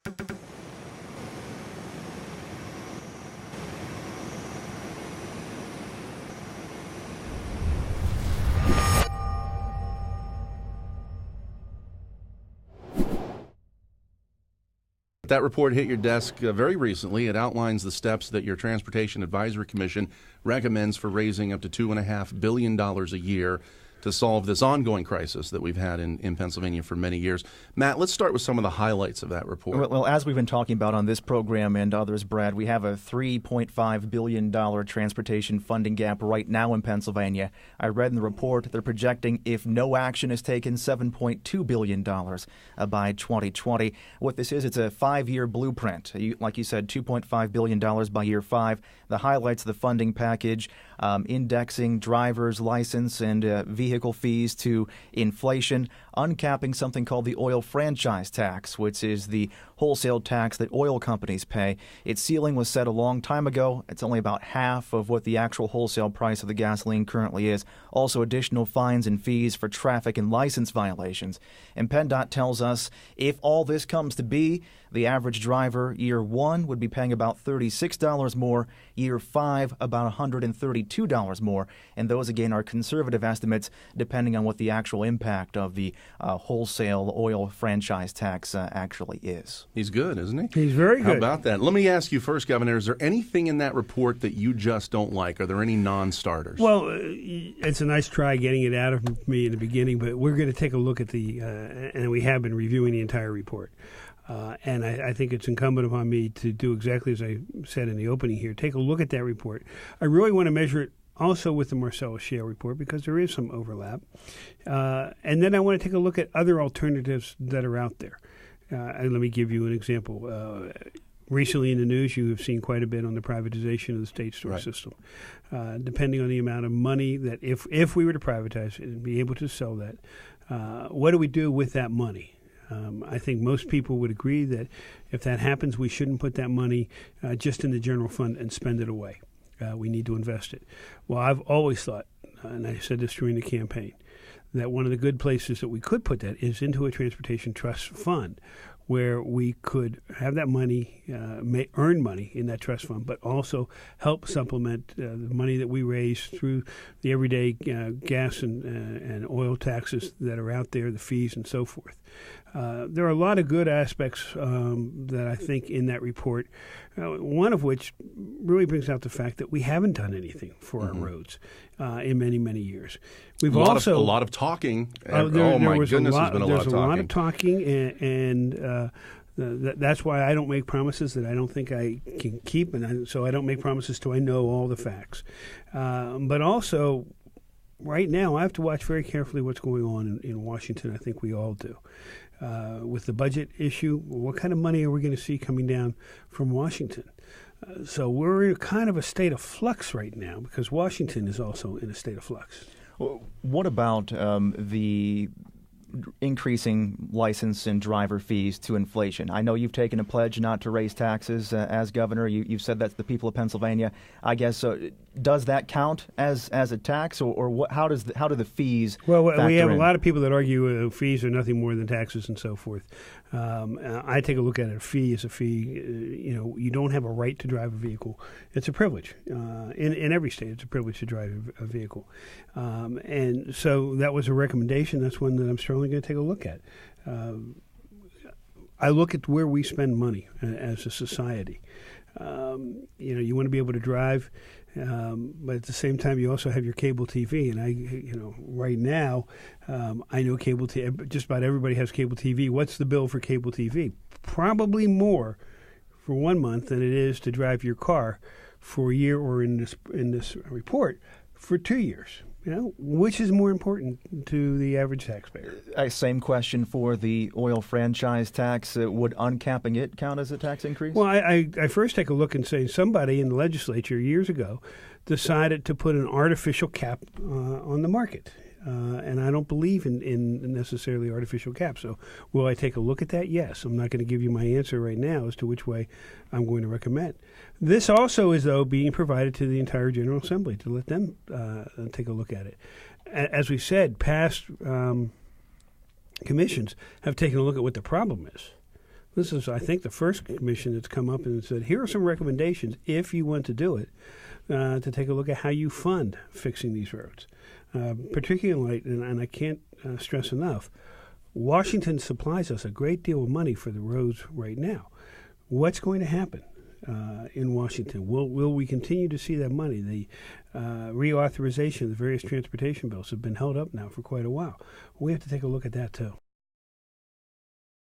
That report hit your desk very recently. It outlines the steps that your Transportation Advisory Commission recommends for raising up to $2.5 billion a year to solve this ongoing crisis that we've had in Pennsylvania for many years. Matt, let's start with some of the highlights of that report. Well, as we've been talking about on this program and others, Brad, we have a $3.5 billion transportation funding gap right now in Pennsylvania. I read in the report they're projecting, if no action is taken, $7.2 billion by 2020. What this is, it's a 5-year blueprint. Like you said, $2.5 billion by year 5. The highlights of the funding package, indexing driver's license and vehicle fees to inflation, uncapping something called the oil franchise tax, which is the wholesale tax that oil companies pay. Its ceiling was set a long time ago. It's only about half of what the actual wholesale price of the gasoline currently is. Also additional fines and fees for traffic and license violations. And PennDOT tells us if all this comes to be, the average driver year 1 would be paying about $36 more, year 5 about $132 more, and those again are conservative estimates depending on what the actual impact of the wholesale oil franchise tax actually is. He's good, isn't he? He's very good. How about that? Let me ask you first, Governor, is there anything in that report that you just don't like? Are there any non-starters? Well, it's a nice try getting it out of me in the beginning, but we're going to take a look at and we have been reviewing the entire report. And I think it's incumbent upon me to do exactly as I said in the opening here. Take a look at that report. I really want to measure it also with the Marcellus Shale report because there is some overlap. And then I want to take a look at other alternatives that are out there. And let me give you an example. Recently in the news, you have seen quite a bit on the privatization of the state store system. Depending on the amount of money that if we were to privatize it and be able to sell that, what do we do with that money? I think most people would agree that if that happens, we shouldn't put that money just in the general fund and spend it away. We need to invest it. Well, I've always thought, and I said this during the campaign, that one of the good places that we could put that is into a transportation trust fund where we could have that money, earn money in that trust fund, but also help supplement the money that we raise through the everyday gas and oil taxes that are out there, the fees and so forth. There are a lot of good aspects that I think in that report, one of which really brings out the fact that we haven't done anything for our roads in many, many years. We've a lot of talking. There's been a lot of talking, and that's why I don't make promises that I don't think I can keep, and so I don't make promises till I know all the facts. But also, right now, I have to watch very carefully what's going on in Washington. I think we all do. With the budget issue, what kind of money are we going to see coming down from Washington? So we're in kind of a state of flux right now because Washington is also in a state of flux. What about the increasing license and driver fees to inflation? I know you've taken a pledge not to raise taxes as governor. You've said that's the people of Pennsylvania. I guess does that count as a tax, or what? How do the fees? Well, we have in? A lot of people that argue fees are nothing more than taxes and so forth. I take a look at it. A fee is a fee. You don't have a right to drive a vehicle. It's a privilege. In every state, it's a privilege to drive a vehicle. And so that was a recommendation. That's one that I'm certainly going to take a look at. I look at where we spend money as a society. You want to be able to drive, but at the same time, you also have your cable TV. And right now, I know cable TV. Just about everybody has cable TV. What's the bill for cable TV? Probably more for 1 month than it is to drive your car for a year, or in this report for 2 years. Which is more important to the average taxpayer? Same question for the oil franchise tax. Would uncapping it count as a tax increase? Well, I first take a look and say somebody in the legislature years ago decided to put an artificial cap on the market. And I don't believe in necessarily artificial caps. So will I take a look at that? Yes. I'm not going to give you my answer right now as to which way I'm going to recommend. This also is, though, being provided to the entire General Assembly to let them take a look at it. As we said, past commissions have taken a look at what the problem is. This is, I think, the first commission that's come up and said, here are some recommendations, if you want to do it, to take a look at how you fund fixing these roads. Particularly, and I can't stress enough, Washington supplies us a great deal of money for the roads right now. What's going to happen in Washington? Will we continue to see that money? The reauthorization of the various transportation bills have been held up now for quite a while. We have to take a look at that, too.